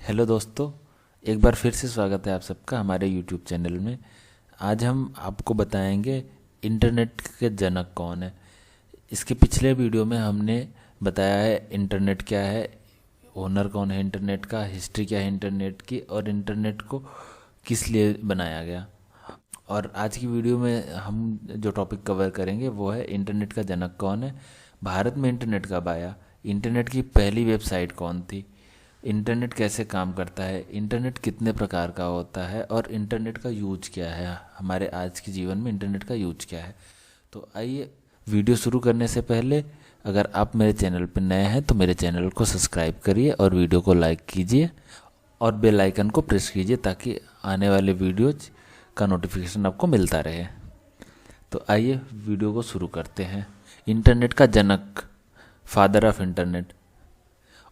Hello दोस्तों, एक बार फिर से स्वागत है आप सबका हमारे यूट्यूब चैनल में। आज हम आपको बताएंगे इंटरनेट के जनक कौन है। इसके पिछले वीडियो में हमने बताया है इंटरनेट क्या है, ओनर कौन है इंटरनेट का, हिस्ट्री क्या है इंटरनेट की और इंटरनेट को किस लिए बनाया गया। और आज की वीडियो में हम जो टॉपिक कवर करेंगे वो है इंटरनेट का जनक कौन है, भारत में इंटरनेट कब आया, इंटरनेट की पहली वेबसाइट कौन थी, इंटरनेट कैसे काम करता है, इंटरनेट कितने प्रकार का होता है और इंटरनेट का यूज क्या है, हमारे आज के जीवन में इंटरनेट का यूज क्या है। तो आइए वीडियो शुरू करने से पहले अगर आप मेरे चैनल पर नए हैं तो मेरे चैनल को सब्सक्राइब करिए और वीडियो को लाइक कीजिए और बेल आइकन को प्रेस कीजिए ताकि आने वाले वीडियोज का नोटिफिकेशन आपको मिलता रहे। तो आइए वीडियो को शुरू करते हैं। इंटरनेट का जनक, फादर ऑफ इंटरनेट।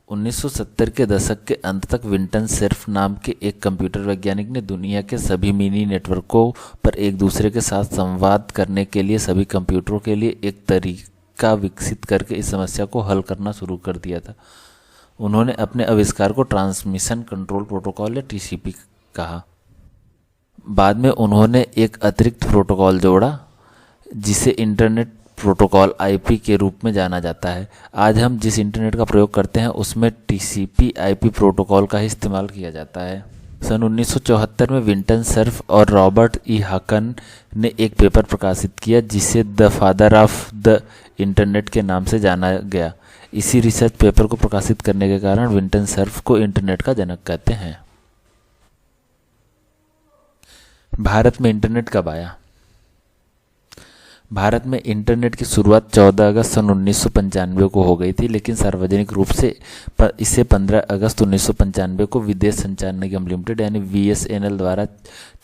1970 के दशक के अंत तक विंटन सेर्फ नाम के एक कंप्यूटर वैज्ञानिक ने दुनिया के सभी मिनी नेटवर्कों पर एक दूसरे के साथ संवाद करने के लिए सभी कंप्यूटरों के लिए एक तरीका विकसित करके इस समस्या को हल करना शुरू कर दिया था। उन्होंने अपने आविष्कार को ट्रांसमिशन कंट्रोल प्रोटोकॉल या टीसीपी कहा। बाद में उन्होंने एक अतिरिक्त प्रोटोकॉल जोड़ा जिसे इंटरनेट प्रोटोकॉल आईपी के रूप में जाना जाता है। आज हम जिस इंटरनेट का प्रयोग करते हैं उसमें टीसीपी आईपी प्रोटोकॉल का ही इस्तेमाल किया जाता है। सन 1974 में विंटन सर्फ और रॉबर्ट ई हाकन ने एक पेपर प्रकाशित किया जिसे the father of the internet के नाम से जाना गया। इसी रिसर्च पेपर को प्रकाशित करने के कारण विंटन सर्फ को इंटरनेट का जनक कहते हैं। भारत में इंटरनेट कब आया? भारत में इंटरनेट की शुरुआत 14 अगस्त सन 1995 को हो गई थी, लेकिन सार्वजनिक रूप से इसे 15 अगस्त 1995 को विदेश संचार निगम लिमिटेड यानी वीएसएनएल द्वारा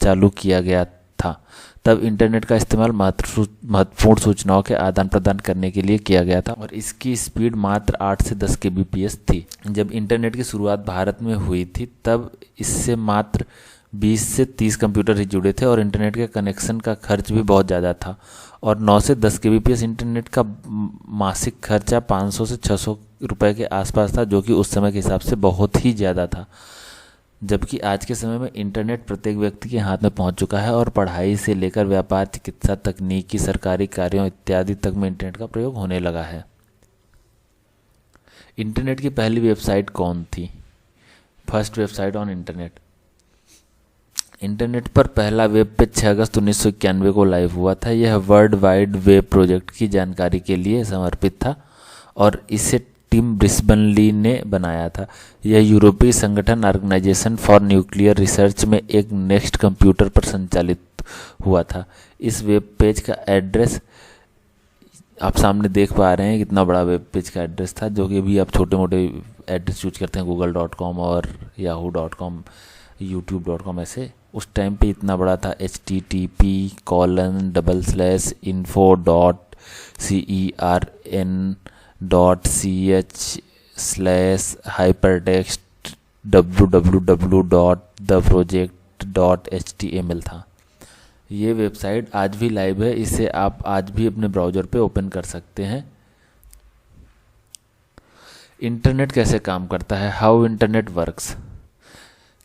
चालू किया गया था। तब इंटरनेट का इस्तेमाल महत्वपूर्ण सूचनाओं के आदान प्रदान करने के लिए किया गया था और इसकी स्पीड मात्र 8 से 10 kbps थी। जब इंटरनेट की शुरुआत भारत में हुई थी तब इससे मात्र 20 से 30 कंप्यूटर ही जुड़े थे और इंटरनेट के कनेक्शन का खर्च भी बहुत ज़्यादा था और 9 से 10 kbps इंटरनेट का मासिक खर्चा 500 से 600 रुपए के आसपास था, जो कि उस समय के हिसाब से बहुत ही ज़्यादा था। जबकि आज के समय में इंटरनेट प्रत्येक व्यक्ति के हाथ में पहुंच चुका है और पढ़ाई से लेकर व्यापार, चिकित्सा, तकनीकी, सरकारी कार्यों इत्यादि तक में इंटरनेट का प्रयोग होने लगा है। इंटरनेट की पहली वेबसाइट कौन थी? First website on internet. Internet पर पहला वेब पेज 6 अगस्त 1991 को लाइव हुआ था। यह वर्ल्ड वाइड वेब प्रोजेक्ट की जानकारी के लिए समर्पित था और इसे टिम ब्रिस्बनली ने बनाया था। यह यूरोपीय संगठन ऑर्गेनाइजेशन फॉर न्यूक्लियर रिसर्च में एक नेक्स्ट कंप्यूटर पर संचालित हुआ था। इस वेब पेज का एड्रेस आप सामने देख पा रहे हैं, कितना बड़ा वेब पेज का एड्रेस था, जो कि अभी आप छोटे मोटे एड्रेस यूज करते हैं google.com और yahoo.com, youtube.com, ऐसे उस टाइम पे इतना बड़ा था। http://info.cern.ch/hypertext www.theproject.html था। ये वेबसाइट आज भी लाइव है, इसे आप आज भी अपने ब्राउज़र पे ओपन कर सकते हैं। इंटरनेट कैसे काम करता है? How internet works.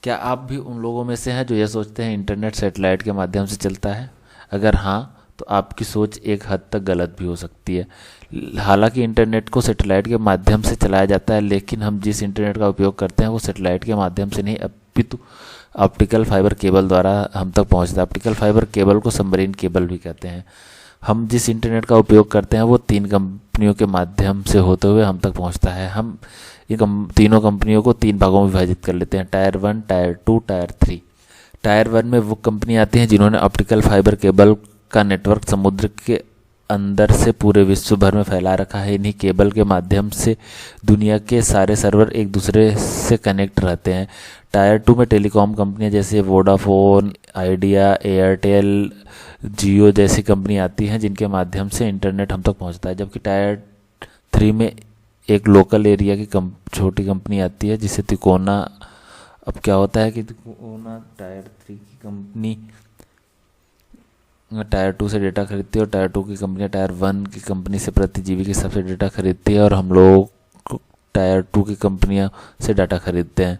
क्या आप भी उन लोगों में से हैं जो यह सोचते हैं इंटरनेट सैटेलाइट के माध्यम से चलता है? अगर हाँ, तो आपकी सोच एक हद तक गलत भी हो सकती है। हालांकि इंटरनेट को सैटेलाइट के माध्यम से चलाया जाता है, लेकिन हम जिस इंटरनेट का उपयोग करते हैं वो सैटेलाइट के माध्यम से नहीं अपितु ऑप्टिकल फाइबर केबल द्वारा हम तक पहुंचता है। ऑप्टिकल फाइबर केबल को सबमरीन केबल भी कहते हैं। हम जिस इंटरनेट का उपयोग करते हैं वो 3 कंपनियों के माध्यम से होते हुए हम तक पहुंचता है। हम इन तीनों कंपनियों को 3 भागों में विभाजित कर लेते हैं, टायर 1, टायर 2, टायर 3। टायर 1 में वो कंपनी आती हैं जिन्होंने ऑप्टिकल फाइबर केबल का नेटवर्क समुद्र के अंदर से पूरे विश्व भर में फैला रखा है। इन्हीं केबल के माध्यम से दुनिया के सारे सर्वर एक दूसरे से कनेक्ट रहते हैं। टायर 2 में टेलीकॉम कंपनियां जैसे वोडाफोन, आइडिया, एयरटेल, जियो जैसी कंपनी आती हैं जिनके माध्यम से इंटरनेट हम तक पहुंचता है। जबकि टायर 3 में एक लोकल एरिया की छोटी कंपनी आती है जिसे तिकोना। अब क्या होता है कि तिकोना टायर 3 की कंपनी टायर 2 से डेटा खरीदती है और टायर 2 की कंपनी टायर 1 की कंपनी से प्रति जीबी के हिसाब से डेटा खरीदती है और हम लोग टायर 2 की कंपनियों से डाटा खरीदते हैं।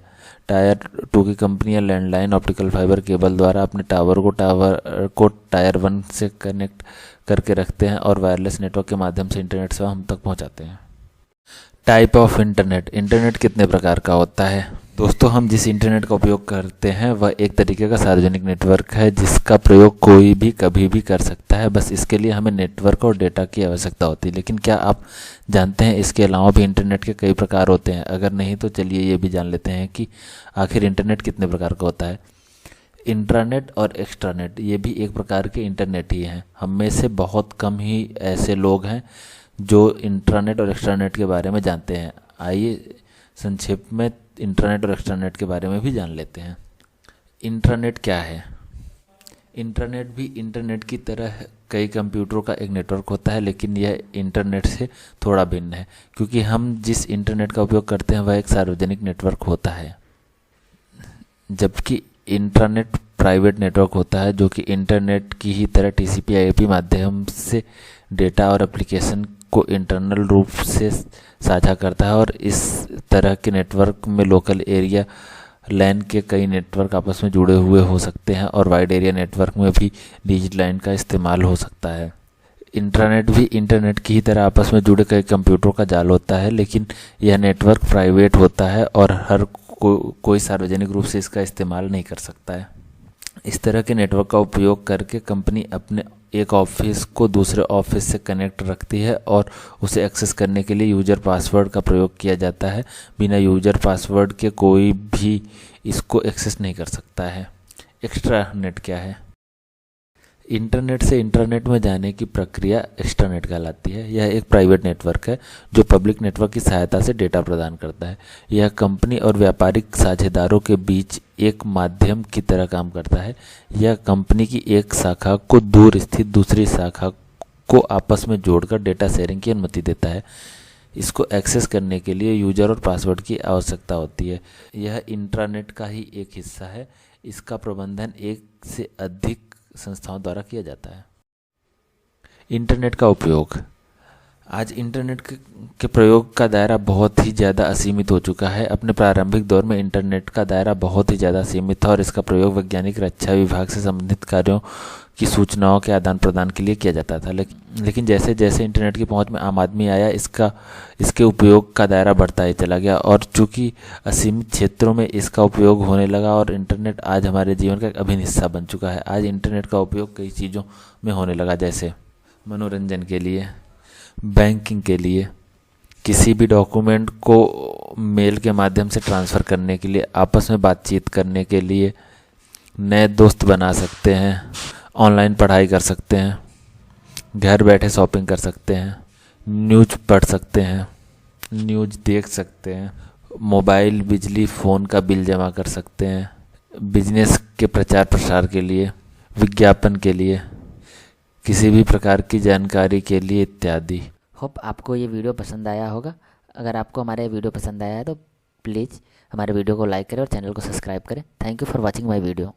टायर 2 की कंपनियां लैंडलाइन ऑप्टिकल फाइबर केबल द्वारा अपने टावर को टायर 1 से कनेक्ट करके रखते हैं और वायरलेस नेटवर्क के माध्यम से इंटरनेट सेवा हम तक पहुंचाते हैं। Type of internet. इंटरनेट कितने प्रकार का होता है? दोस्तों, हम जिस इंटरनेट का उपयोग करते हैं वह एक तरीके का सार्वजनिक नेटवर्क है जिसका प्रयोग कोई भी कभी भी कर सकता है। बस इसके लिए हमें नेटवर्क और डेटा की आवश्यकता होती है। लेकिन क्या आप जानते हैं इसके अलावा भी इंटरनेट के कई प्रकार होते हैं? अगर नहीं तो चलिए ये भी जान लेते हैं कि आखिर इंटरनेट कितने प्रकार का होता है। इंट्रानेट और एक्स्ट्रानेट ये भी एक प्रकार के इंटरनेट ही हैं। हम में से बहुत कम ही ऐसे लोग हैं जो इंट्रानेट और एक्स्ट्रानेट के बारे में जानते हैं। आइए संक्षेप में इंटरनेट और एक्स्ट्रानेट के बारे में भी जान लेते हैं। इंट्रानेट क्या है? इंटरनेट भी इंटरनेट की तरह कई कंप्यूटरों का एक नेटवर्क होता है, लेकिन यह इंटरनेट से थोड़ा भिन्न है क्योंकि हम जिस इंटरनेट का उपयोग करते हैं वह एक सार्वजनिक नेटवर्क होता है, जबकि इंट्रानेट प्राइवेट नेटवर्क होता है जो कि इंटरनेट की ही तरह TCP/IP माध्यम से डेटा और एप्लीकेशन को इंटरनल रूप से साझा करता है। और इस तरह के नेटवर्क में लोकल एरिया लैन के कई नेटवर्क आपस में जुड़े हुए हो सकते हैं और वाइड एरिया नेटवर्क में भी निजी लाइन का इस्तेमाल हो सकता है। इंटरनेट भी इंटरनेट की ही तरह आपस में जुड़े कई कंप्यूटरों का जाल होता है, लेकिन यह नेटवर्क प्राइवेट होता है और हर कोई सार्वजनिक रूप से इसका इस्तेमाल नहीं कर सकता है। इस तरह के नेटवर्क का उपयोग करके कंपनी अपने एक ऑफिस को दूसरे ऑफिस से कनेक्ट रखती है और उसे एक्सेस करने के लिए यूजर पासवर्ड का प्रयोग किया जाता है। बिना यूजर पासवर्ड के कोई भी इसको एक्सेस नहीं कर सकता है। एक्स्ट्रानेट क्या है? इंटरनेट से इंटरनेट में जाने की प्रक्रिया एक्स्ट्रानेट कहलाती है। यह एक प्राइवेट नेटवर्क है जो पब्लिक नेटवर्क की सहायता से डेटा प्रदान करता है। यह कंपनी और व्यापारिक साझेदारों के बीच एक माध्यम की तरह काम करता है। यह कंपनी की एक शाखा को दूर स्थित दूसरी शाखा को आपस में जोड़कर डेटा शेयरिंग की अनुमति देता है। इसको एक्सेस करने के लिए यूजर और पासवर्ड की आवश्यकता होती है। यह इंट्रानेट का ही एक हिस्सा है। इसका प्रबंधन एक से अधिक संस्थाओं द्वारा किया जाता है। इंटरनेट का उपयोग। आज इंटरनेट के प्रयोग का दायरा बहुत ही ज़्यादा असीमित हो चुका है। अपने प्रारंभिक दौर में इंटरनेट का दायरा बहुत ही ज़्यादा सीमित था और इसका प्रयोग वैज्ञानिक रक्षा विभाग से संबंधित कार्यों की सूचनाओं के आदान प्रदान के लिए किया जाता था। लेकिन जैसे जैसे इंटरनेट की पहुंच में आम आदमी आया, इसके उपयोग का दायरा बढ़ता ही चला गया और चूंकि असीमित क्षेत्रों में इसका उपयोग होने लगा और इंटरनेट आज हमारे जीवन का एक अभिन्न हिस्सा बन चुका है। आज इंटरनेट का उपयोग कई चीज़ों में होने लगा, जैसे मनोरंजन के लिए, बैंकिंग के लिए, किसी भी डॉक्यूमेंट को मेल के माध्यम से ट्रांसफ़र करने के लिए, आपस में बातचीत करने के लिए, नए दोस्त बना सकते हैं, ऑनलाइन पढ़ाई कर सकते हैं, घर बैठे शॉपिंग कर सकते हैं, न्यूज़ पढ़ सकते हैं, न्यूज़ देख सकते हैं, मोबाइल बिजली फ़ोन का बिल जमा कर सकते हैं, बिजनेस के प्रचार प्रसार के लिए, विज्ञापन के लिए, किसी भी प्रकार की जानकारी के लिए इत्यादि। होप आपको ये वीडियो पसंद आया होगा। अगर आपको हमारा वीडियो पसंद आया है तो प्लीज़ हमारे वीडियो को लाइक करें और चैनल को सब्सक्राइब करें। Thank you for watching my video.